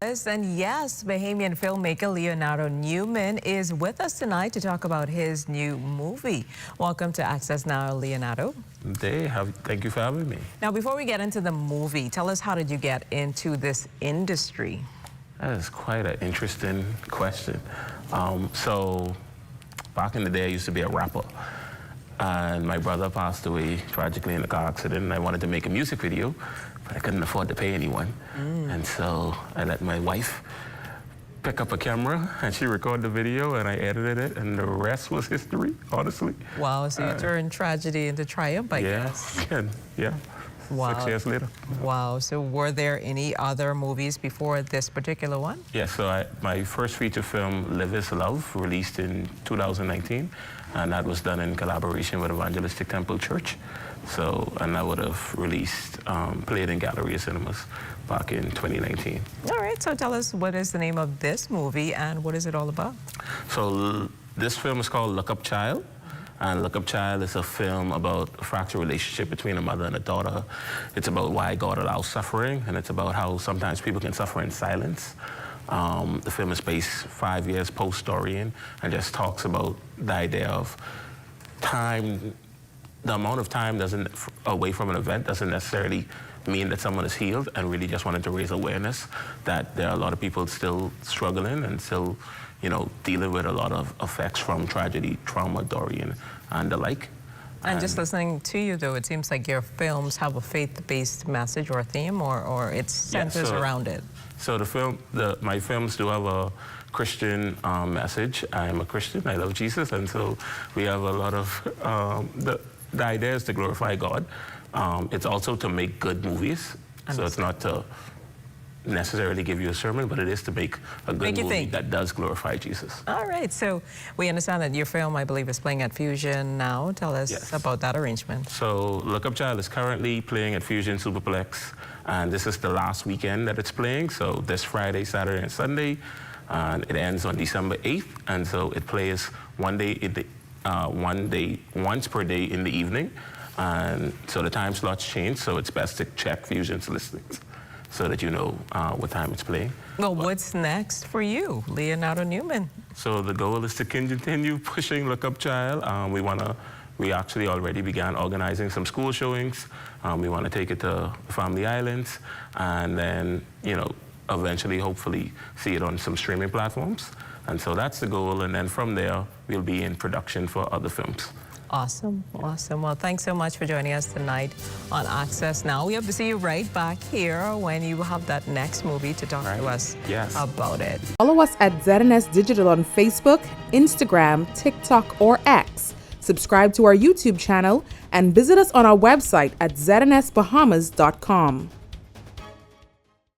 And yes, Bahamian filmmaker Leonardo Newman is with us tonight to talk about his new movie. Welcome to Access Now, Leonardo. Thank you for having me. Now, before we get into the movie, tell us, how did you get into this industry? That is quite an interesting question. So back in the day, I used to be a rapper. And my brother passed away tragically in a car accident, and I wanted to make a music video, but I couldn't afford to pay anyone. And so I let my wife pick up a camera, and she recorded the video, and I edited it, and the rest was history, honestly. Wow, so you turned tragedy into triumph, I guess. Yeah. Wow. 6 years later. Wow, so were there any other movies before this particular one? Yeah, so my first feature film, Live is Love, released in 2019, and that was done in collaboration with Evangelistic Temple Church. So, and I would have released, played in Galleria Cinemas back in 2019. All right, so tell us, what is the name of this movie and what is it all about? So this film is called Look Up Child. And Look Up Child is a film about a fractured relationship between a mother and a daughter. It's about why God allows suffering, and it's about how sometimes people can suffer in silence. The film is based 5 years post-Dorian and just talks about the idea of time. The amount of time away from an event doesn't necessarily mean that someone is healed, and really just wanted to raise awareness that there are a lot of people still struggling and still, dealing with a lot of effects from tragedy, trauma, Dorian, and the like. And just listening to you, though, it seems like your films have a faith-based message or a theme, or it centers around it. So my films do have a Christian message. I'm a Christian, I love Jesus, and so we have a lot of, the idea is to glorify God. It's also to make good movies. So it's not to necessarily give you a sermon, but it is to make a good movie that does glorify Jesus. All right, so we understand that your film, I believe, is playing at Fusion now. Tell us about that arrangement. So Look Up Child is currently playing at Fusion Superplex, and this is the last weekend that it's playing. So this Friday, Saturday, and Sunday, and it ends on December 8th, and so it plays once per day in the evening. And so the time slots change, so it's best to check Fusion's listings so that you know what time it's playing. Well, what's next for you, Leonardo Newman? So the goal is to continue pushing Look Up Child. We actually already began organizing some school showings. We want to take it to Family Islands, and then, eventually, hopefully, see it on some streaming platforms. And so that's the goal, and then from there, we'll be in production for other films. Awesome, awesome. Well, thanks so much for joining us tonight on Access Now. We hope to see you right back here when you have that next movie to talk to us about it. Follow us at ZNS Digital on Facebook, Instagram, TikTok, or X. Subscribe to our YouTube channel and visit us on our website at znsbahamas.com.